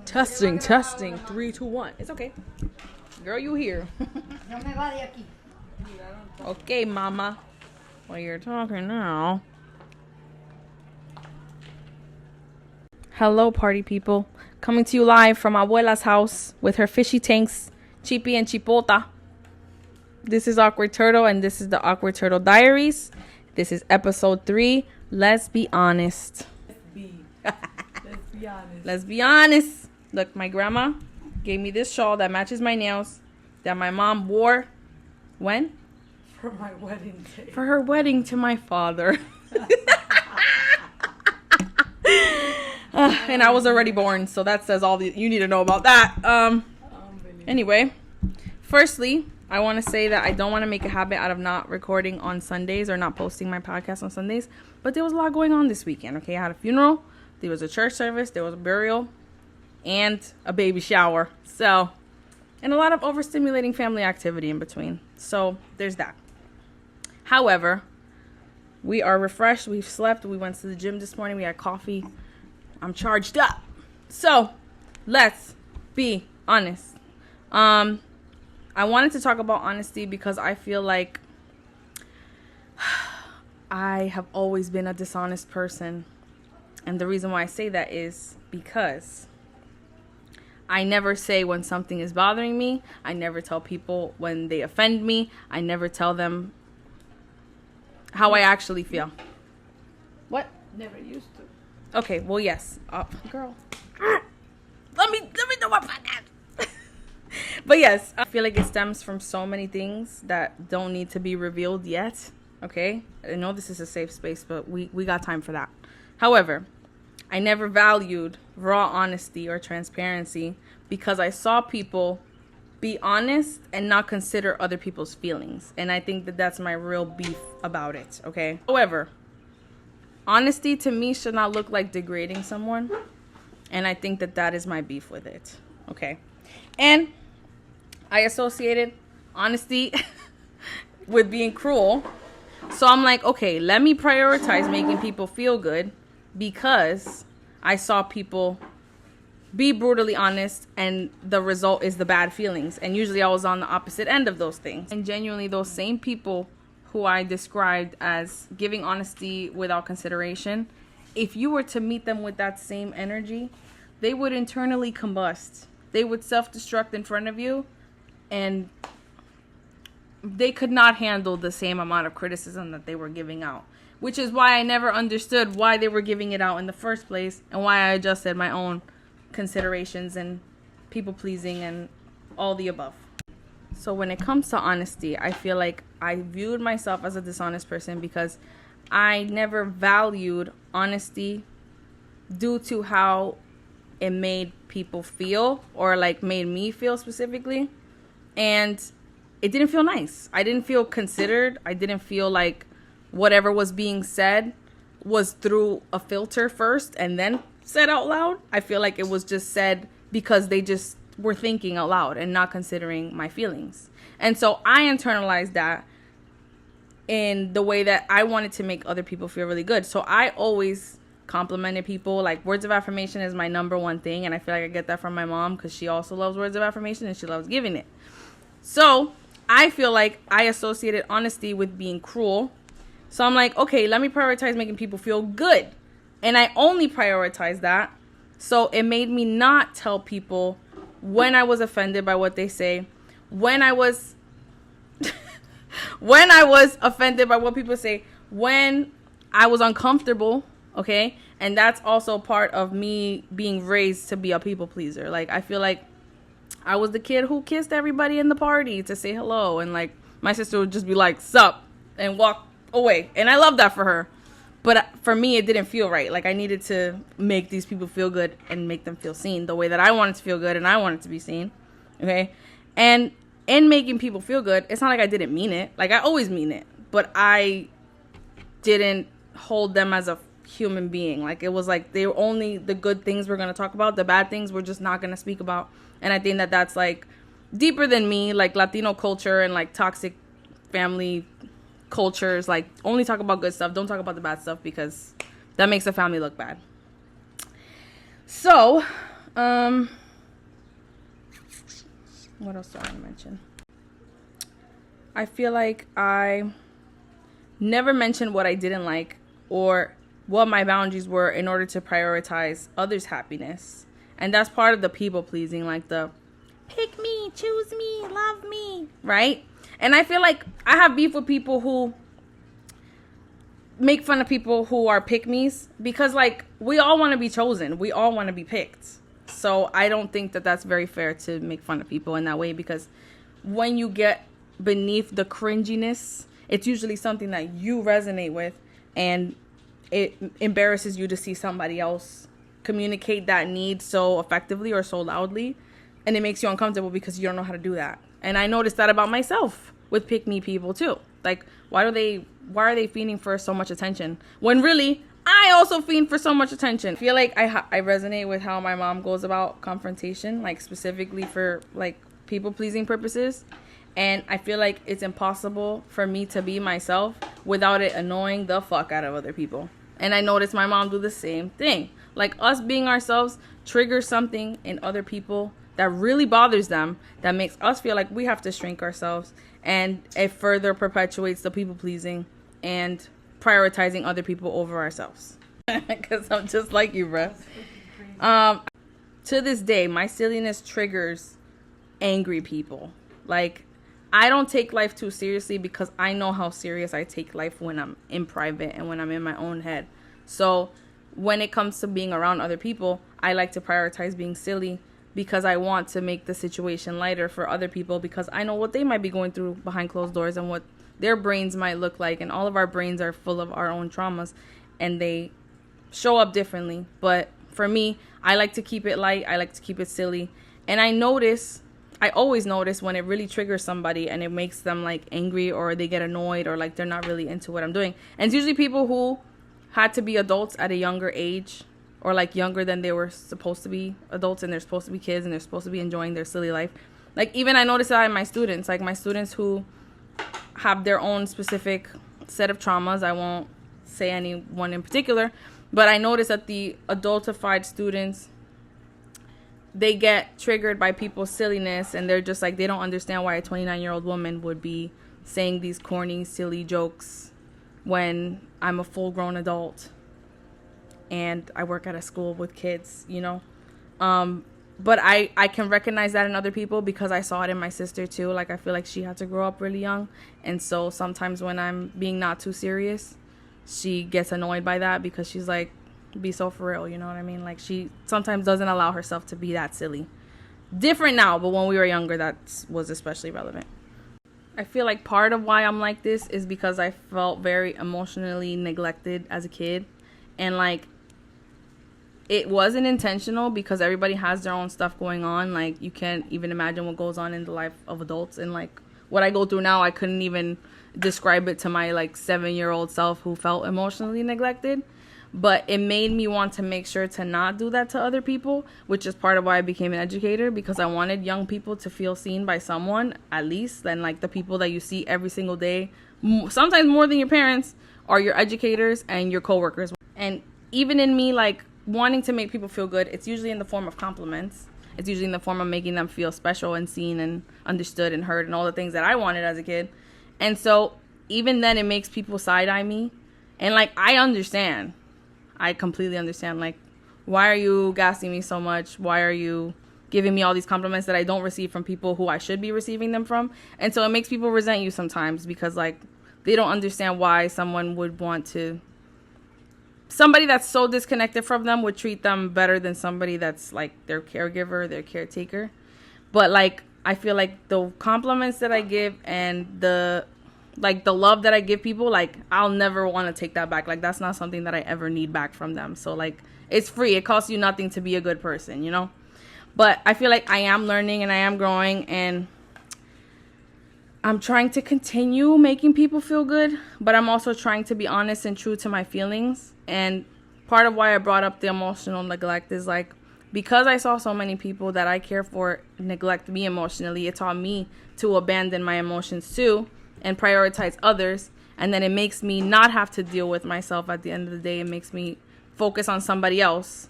Testing. 3, 2, 1. It's okay. Girl, you here. Okay, mama. Well, you're talking now. Hello, party people. Coming to you live from Abuela's house with her fishy tanks, Chippy and Chipota. This is Awkward Turtle, and this is the Awkward Turtle Diaries. This is episode 3. Let's be honest. Let's be honest. Look, my grandma gave me this shawl that matches my nails that my mom wore when? For my wedding day. For her wedding to my father. And I was already born, so that says all you need to know about that. Anyway, firstly, I want to say that I don't want to make a habit out of not recording on Sundays or not posting my podcast on Sundays, but there was a lot going on this weekend, okay? I had a funeral, there was a church service, there was a burial, and a baby shower. So, and a lot of overstimulating family activity in between. So, there's that. However, we are refreshed, we've slept, we went to the gym this morning, we had coffee. I'm charged up. So, let's be honest. I wanted to talk about honesty because I feel like I have always been a dishonest person. And the reason why I say that is because I never say when something is bothering me. I never tell people when they offend me. I never tell them how I actually feel. What? Never used to. Okay, well, yes. Girl. Let me know about that. But yes, I feel like it stems from so many things that don't need to be revealed yet. Okay? I know this is a safe space, but we got time for that. However, I never valued raw honesty or transparency because I saw people be honest and not consider other people's feelings. And I think that that's my real beef about it. Okay? However, honesty to me should not look like degrading someone. And I think that that is my beef with it. Okay? And I associated honesty with being cruel. So I'm like, okay, let me prioritize making people feel good because I saw people be brutally honest and the result is the bad feelings. And usually I was on the opposite end of those things. And genuinely those same people who I described as giving honesty without consideration, if you were to meet them with that same energy, they would internally combust. They would self-destruct in front of you, and they could not handle the same amount of criticism that they were giving out, which is why I never understood why they were giving it out in the first place and why I adjusted my own considerations and people-pleasing and all the above. So when it comes to honesty, I feel like I viewed myself as a dishonest person because I never valued honesty due to how it made people feel or like made me feel specifically. And it didn't feel nice. I didn't feel considered. I didn't feel like whatever was being said was through a filter first and then said out loud. I feel like it was just said because they just were thinking out loud and not considering my feelings. And so I internalized that in the way that I wanted to make other people feel really good. So I always complimented people. Like, words of affirmation is my number one thing, and I feel like I get that from my mom because she also loves words of affirmation and she loves giving it. So I feel like I associated honesty with being cruel. So I'm like, okay, let me prioritize making people feel good. And I only prioritize that. So it made me not tell people when I was offended by what they say, when I was offended by what people say, when I was uncomfortable, okay? And that's also part of me being raised to be a people pleaser. Like, I feel like I was the kid who kissed everybody in the party to say hello. And, like, my sister would just be like, sup, and walk away. And I love that for her. But for me, it didn't feel right. Like, I needed to make these people feel good and make them feel seen the way that I wanted to feel good and I wanted to be seen, okay? And in making people feel good, it's not like I didn't mean it. Like, I always mean it. But I didn't hold them as a human being. Like, it was like they were only the good things we're going to talk about. The bad things we're just not going to speak about. And I think that that's, like, deeper than me. Like, Latino culture and, like, toxic family cultures, like, only talk about good stuff. Don't talk about the bad stuff because that makes the family look bad. So, What else do I want to mention? I feel like I never mentioned what I didn't like or what my boundaries were in order to prioritize others' happiness. And that's part of the people pleasing, like the pick me, choose me, love me, right? And I feel like I have beef with people who make fun of people who are pick-me's because, like, we all want to be chosen. We all want to be picked. So I don't think that that's very fair to make fun of people in that way, because when you get beneath the cringiness, it's usually something that you resonate with, and it embarrasses you to see somebody else communicate that need so effectively or so loudly, and it makes you uncomfortable because you don't know how to do that. And I noticed that about myself with pick-me people too. Like, why are they fiending for so much attention when really I also fiend for so much attention? I feel like I resonate with how my mom goes about confrontation, like specifically for like people pleasing purposes. And I feel like it's impossible for me to be myself without it annoying the fuck out of other people. And I noticed my mom do the same thing. Like, us being ourselves triggers something in other people that really bothers them, that makes us feel like we have to shrink ourselves. And it further perpetuates the people pleasing and prioritizing other people over ourselves. Because I'm just like you, bruh. To this day, my silliness triggers angry people. Like, I don't take life too seriously because I know how serious I take life when I'm in private and when I'm in my own head. So when it comes to being around other people, I like to prioritize being silly because I want to make the situation lighter for other people, because I know what they might be going through behind closed doors and what their brains might look like. And all of our brains are full of our own traumas and they show up differently. But for me, I like to keep it light. I like to keep it silly. And I always notice when it really triggers somebody and it makes them like angry or they get annoyed or like they're not really into what I'm doing. And it's usually people who had to be adults at a younger age, or like younger than they were supposed to be adults, and they're supposed to be kids and they're supposed to be enjoying their silly life. Like, even I notice that in my students, like my students who have their own specific set of traumas. I won't say anyone in particular, but I notice that the adultified students, they get triggered by people's silliness, and they're just like, they don't understand why a 29-year-old woman would be saying these corny, silly jokes when I'm a full-grown adult and I work at a school with kids, you know? But I can recognize that in other people because I saw it in my sister too. Like, I feel like she had to grow up really young, and so sometimes when I'm being not too serious, she gets annoyed by that because she's like, be so for real, you know what I mean? Like, she sometimes doesn't allow herself to be that silly. Different now, but when we were younger, that was especially relevant. I feel like part of why I'm like this is because I felt very emotionally neglected as a kid, and like, it wasn't intentional because everybody has their own stuff going on. Like, you can't even imagine what goes on in the life of adults, and like what I go through now, I couldn't even describe it to my like 7-year-old self who felt emotionally neglected. But it made me want to make sure to not do that to other people, which is part of why I became an educator, because I wanted young people to feel seen by someone, at least, than like the people that you see every single day, sometimes more than your parents, are your educators and your coworkers. And even in me, like, wanting to make people feel good, it's usually in the form of compliments. It's usually in the form of making them feel special and seen and understood and heard and all the things that I wanted as a kid. And so even then, it makes people side-eye me. And like, I understand. I completely understand. Like, why are you gassing me so much? Why are you giving me all these compliments that I don't receive from people who I should be receiving them from? And so it makes people resent you sometimes because like, they don't understand why someone would want to, somebody that's so disconnected from them would treat them better than somebody that's like their caregiver, their caretaker. But like, I feel like the compliments that I give and the love that I give people, like, I'll never want to take that back. Like, that's not something that I ever need back from them. So like, it's free. It costs you nothing to be a good person, you know? But I feel like I am learning and I am growing, and I'm trying to continue making people feel good, but I'm also trying to be honest and true to my feelings. And part of why I brought up the emotional neglect is like, because I saw so many people that I care for neglect me emotionally, it taught me to abandon my emotions too and prioritize others. And then it makes me not have to deal with myself at the end of the day. It makes me focus on somebody else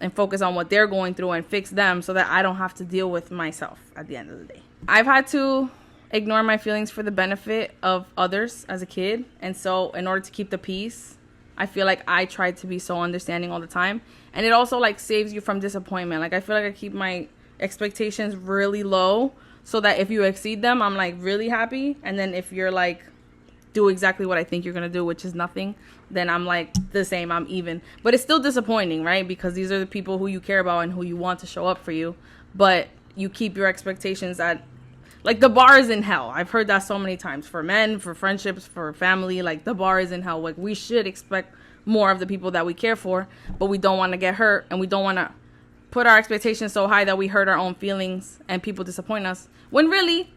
and focus on what they're going through and fix them so that I don't have to deal with myself at the end of the day. I've had to ignore my feelings for the benefit of others as a kid. And so in order to keep the peace, I feel like I try to be so understanding all the time. And it also like saves you from disappointment. Like I feel like I keep my expectations really low so that if you exceed them, I'm like really happy. And then if you're like, do exactly what I think you're going to do, which is nothing, then I'm like the same, I'm even. But it's still disappointing, right? Because these are the people who you care about and who you want to show up for you. But you keep your expectations at, like, the bar is in hell. I've heard that so many times. For men, for friendships, for family, like, the bar is in hell. Like, we should expect more of the people that we care for, but we don't want to get hurt, and we don't want to put our expectations so high that we hurt our own feelings and people disappoint us. When really,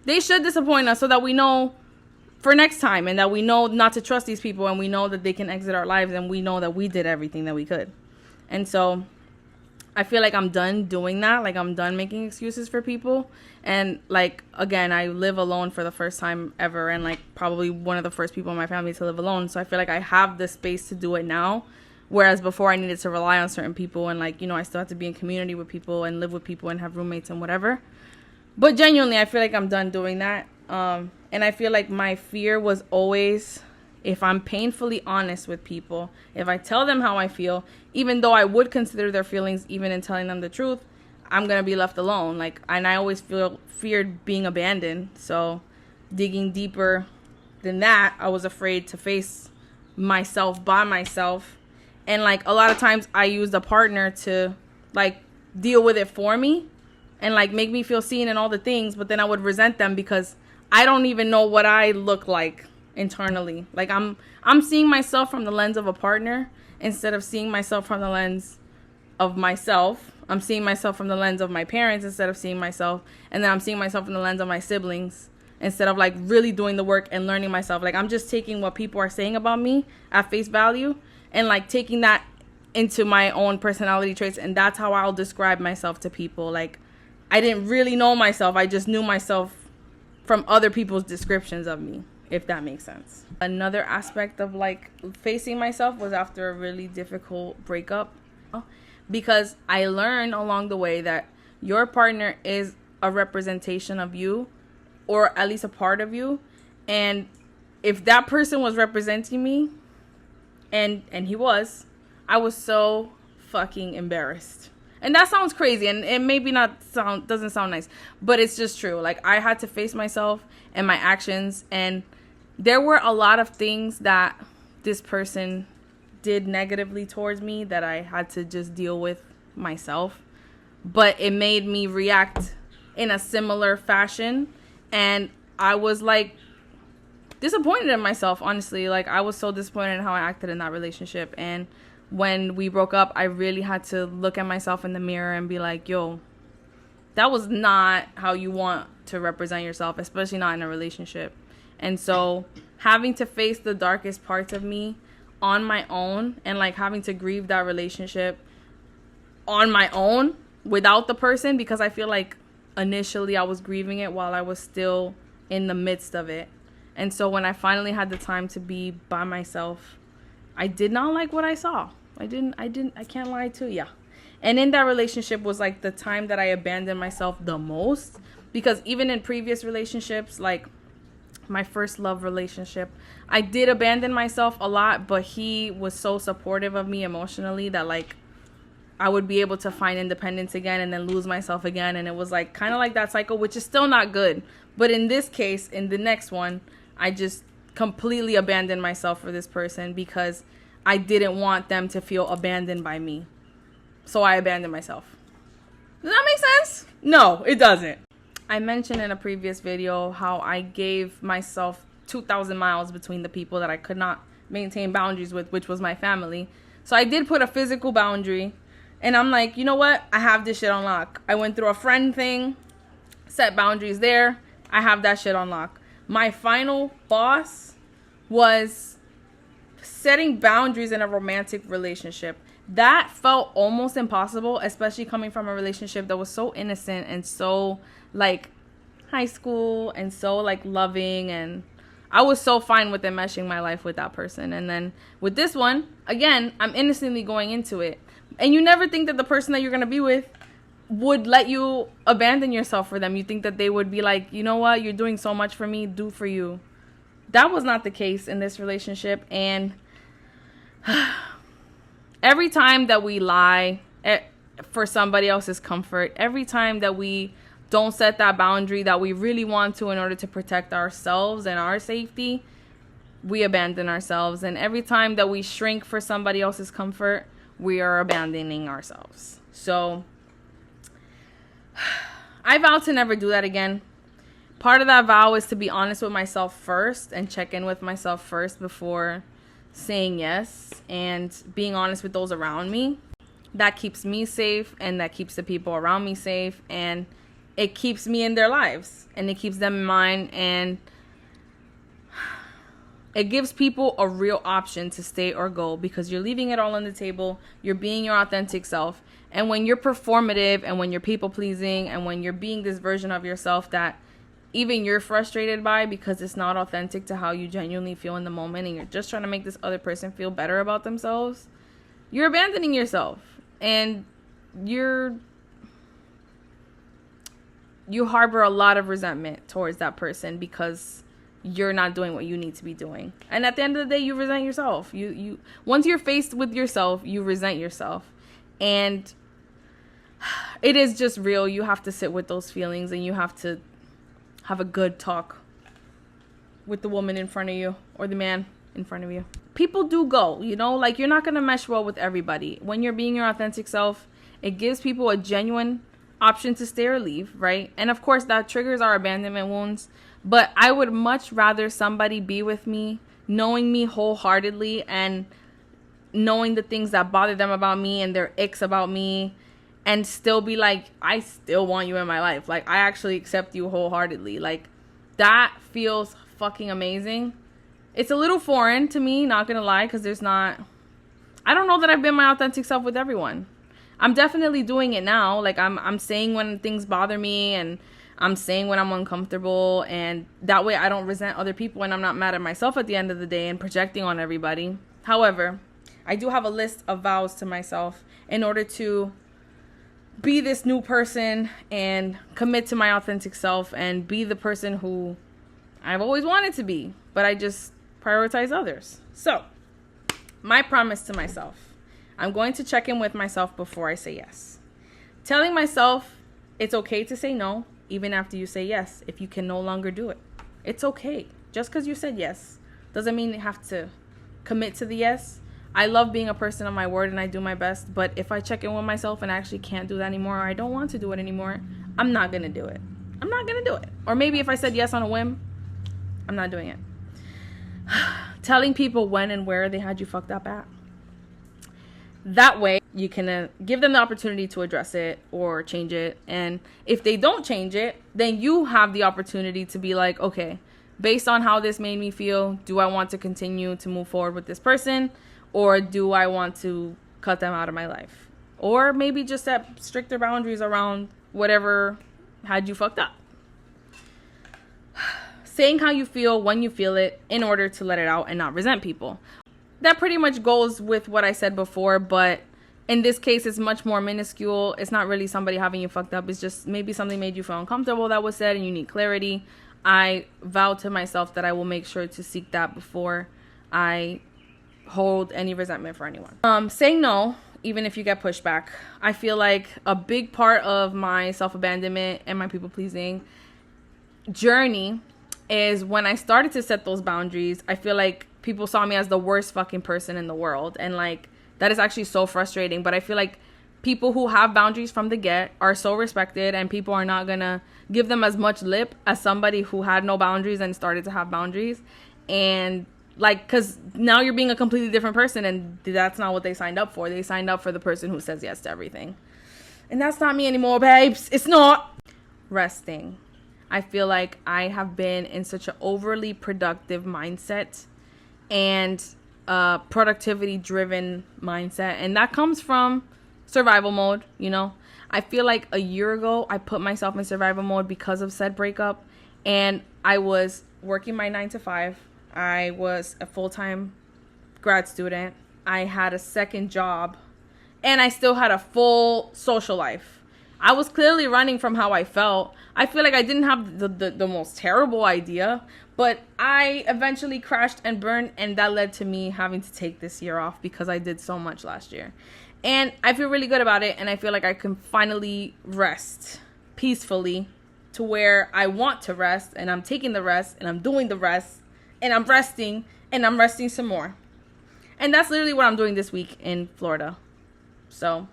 they should disappoint us so that we know for next time, and that we know not to trust these people, and we know that they can exit our lives, and we know that we did everything that we could. And so I feel like I'm done doing that. Like, I'm done making excuses for people. And, like, again, I live alone for the first time ever, and, like, probably one of the first people in my family to live alone. So I feel like I have the space to do it now, whereas before I needed to rely on certain people, and, like, you know, I still have to be in community with people and live with people and have roommates and whatever. But genuinely, I feel like I'm done doing that. And I feel like my fear was always, if I'm painfully honest with people, if I tell them how I feel, even though I would consider their feelings even in telling them the truth, I'm going to be left alone. Like, and I always feared being abandoned. So digging deeper than that, I was afraid to face myself by myself. And, like, a lot of times I used a partner to, like, deal with it for me and, like, make me feel seen and all the things. But then I would resent them because I don't even know what I look like internally. Like, I'm seeing myself from the lens of a partner instead of seeing myself from the lens of myself. I'm seeing myself from the lens of my parents instead of seeing myself. And then I'm seeing myself from the lens of my siblings instead of, like, really doing the work and learning myself. Like, I'm just taking what people are saying about me at face value and, like, taking that into my own personality traits. And that's how I'll describe myself to people. Like, I didn't really know myself. I just knew myself from other people's descriptions of me, if that makes sense. Another aspect of, like, facing myself was after a really difficult breakup, because I learned along the way that your partner is a representation of you, or at least a part of you. And if that person was representing me, and he was, I was so fucking embarrassed. And that sounds crazy, and it maybe doesn't sound nice, but it's just true. Like, I had to face myself and my actions, and there were a lot of things that this person did negatively towards me that I had to just deal with myself. But it made me react in a similar fashion, and I was, like, disappointed in myself, honestly. Like, I was so disappointed in how I acted in that relationship. And when we broke up, I really had to look at myself in the mirror and be like, yo, that was not how you want to represent yourself, especially not in a relationship. And so having to face the darkest parts of me on my own, and, like, having to grieve that relationship on my own without the person, because I feel like initially I was grieving it while I was still in the midst of it. And so when I finally had the time to be by myself, I did not like what I saw. I can't lie to you. And in that relationship was, like, the time that I abandoned myself the most, because even in previous relationships, like my first love relationship, I did abandon myself a lot, but he was so supportive of me emotionally that, like, I would be able to find independence again and then lose myself again. And it was, like, kind of like that cycle, which is still not good. But in this case, in the next one, I just completely abandoned myself for this person because I didn't want them to feel abandoned by me. So I abandoned myself. Does that make sense? No, it doesn't. I mentioned in a previous video how I gave myself 2,000 miles between the people that I could not maintain boundaries with, which was my family. So I did put a physical boundary. And I'm like, you know what? I have this shit on lock. I went through a friend thing, set boundaries there. I have that shit on lock. My final boss was setting boundaries in a romantic relationship. That felt almost impossible, especially coming from a relationship that was so innocent and so, like, high school and so, like, loving. And I was so fine with enmeshing my life with that person. And then with this one, again, I'm innocently going into it. And you never think that the person that you're going to be with would let you abandon yourself for them. You think that they would be like, you know what, you're doing so much for me, do for you. That was not the case in this relationship. And every time that we lie for somebody else's comfort, every time that we don't set that boundary that we really want to in order to protect ourselves and our safety, we abandon ourselves. And every time that we shrink for somebody else's comfort, we are abandoning ourselves. So I vow to never do that again. Part of that vow is to be honest with myself first and check in with myself first before saying yes, and being honest with those around me. That keeps me safe, and that keeps the people around me safe, and it keeps me in their lives, and it keeps them in mine, and it gives people a real option to stay or go, because you're leaving it all on the table. You're being your authentic self. And when you're performative, and when you're people pleasing, and when you're being this version of yourself that even you're frustrated by because it's not authentic to how you genuinely feel in the moment, and you're just trying to make this other person feel better about themselves, you're abandoning yourself. And you harbor a lot of resentment towards that person because you're not doing what you need to be doing. And at the end of the day, you resent yourself. You once you're faced with yourself, you resent yourself. And it is just real. You have to sit with those feelings, and you have to have a good talk with the woman in front of you or the man in front of you. People do go, like you're not going to mesh well with everybody. When you're being your authentic self, it gives people a genuine option to stay or leave, right? And of course, that triggers our abandonment wounds. But I would much rather somebody be with me, knowing me wholeheartedly and knowing the things that bother them about me and their icks about me, and still be like, I still want you in my life. Like, I actually accept you wholeheartedly. Like, that feels fucking amazing. It's a little foreign to me, not gonna lie, because I don't know that I've been my authentic self with everyone. I'm definitely doing it now. Like, I'm saying when things bother me, and I'm saying when I'm uncomfortable, and that way I don't resent other people, and I'm not mad at myself at the end of the day and projecting on everybody. However, I do have a list of vows to myself in order to be this new person and commit to my authentic self and be the person who I've always wanted to be, but I just prioritize others. So, my promise to myself: I'm going to check in with myself before I say yes. Telling myself it's okay to say no, even after you say yes, if you can no longer do it. It's okay. Just because you said yes doesn't mean you have to commit to the yes. I love being a person of my word, and I do my best. But if I check in with myself and I actually can't do that anymore, or I don't want to do it anymore, I'm not going to do it. I'm not going to do it. Or maybe if I said yes on a whim, I'm not doing it. Telling people when and where they had you fucked up at. That way, you can give them the opportunity to address it or change it. And if they don't change it, then you have the opportunity to be like, okay, based on how this made me feel, do I want to continue to move forward with this person? Or do I want to cut them out of my life? Or maybe just set stricter boundaries around whatever had you fucked up. Saying how you feel when you feel it in order to let it out and not resent people. That pretty much goes with what I said before, but in this case, it's much more minuscule. It's not really somebody having you fucked up. It's just maybe something made you feel uncomfortable that was said and you need clarity. I vow to myself that I will make sure to seek that before I hold any resentment for anyone. Saying no, even if you get pushback. I feel like a big part of my self-abandonment and my people-pleasing journey is when I started to set those boundaries, I feel like people saw me as the worst fucking person in the world. And like, that is actually so frustrating. But I feel like people who have boundaries from the get are so respected, and people are not gonna give them as much lip as somebody who had no boundaries and started to have boundaries. And like, because now you're being a completely different person, and that's not what they signed up for. They signed up for the person who says yes to everything. And that's not me anymore, babes. It's not. Resting. I feel like I have been in such an overly productive mindset and productivity driven mindset. And that comes from survival mode, I feel like a year ago, I put myself in survival mode because of said breakup. And I was working my 9 to 5. I was a full-time grad student. I had a second job. And I still had a full social life. I was clearly running from how I felt. I feel like I didn't have the most terrible idea, but I eventually crashed and burned, and that led to me having to take this year off because I did so much last year. And I feel really good about it, and I feel like I can finally rest peacefully to where I want to rest, and I'm taking the rest, and I'm doing the rest, and I'm resting some more. And that's literally what I'm doing this week in Florida. So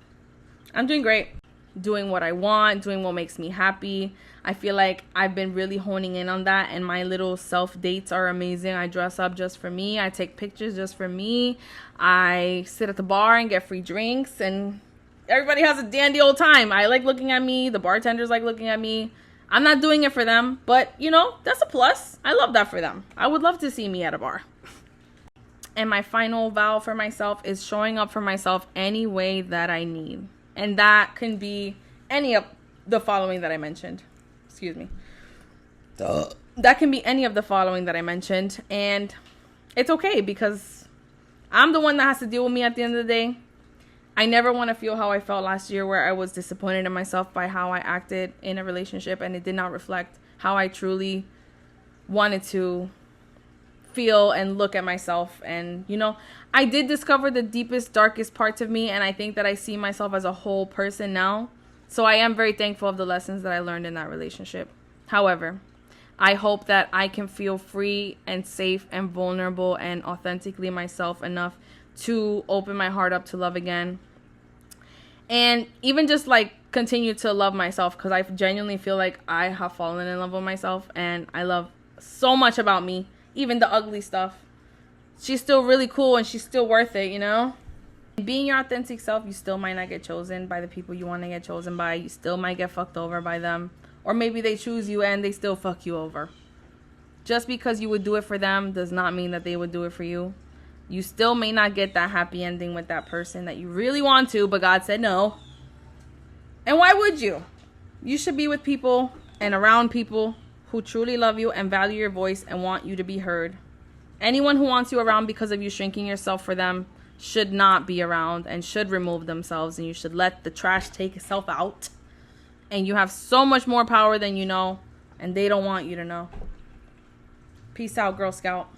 I'm doing great. Doing what I want, doing what makes me happy. I feel like I've been really honing in on that, and my little self dates are amazing. I dress up just for me. I take pictures just for me. I sit at the bar and get free drinks, and everybody has a dandy old time. I like looking at me. The bartenders like looking at me. I'm not doing it for them, but you know, that's a plus. I love that for them. I would love to see me at a bar. And my final vow for myself is showing up for myself any way that I need. And that can be any of the following that I mentioned. Excuse me. That can be any of the following that I mentioned. And it's okay because I'm the one that has to deal with me at the end of the day. I never want to feel how I felt last year, where I was disappointed in myself by how I acted in a relationship, and it did not reflect how I truly wanted to feel and look at myself. And you know, I did discover the deepest, darkest parts of me, and I think that I see myself as a whole person now. So I am very thankful of the lessons that I learned in that relationship. However, I hope that I can feel free and safe and vulnerable and authentically myself enough to open my heart up to love again, and even just like continue to love myself, because I genuinely feel like I have fallen in love with myself, and I love so much about me. Even the ugly stuff, she's still really cool, and she's still worth it, you know? Being your authentic self, you still might not get chosen by the people you want to get chosen by. You still might get fucked over by them. Or maybe they choose you and they still fuck you over. Just because you would do it for them does not mean that they would do it for you. You still may not get that happy ending with that person that you really want to, but God said no. And why would you? You should be with people and around people who truly love you and value your voice and want you to be heard. Anyone who wants you around because of you shrinking yourself for them should not be around and should remove themselves, and you should let the trash take itself out. And you have so much more power than you know, and they don't want you to know. Peace out, Girl Scout.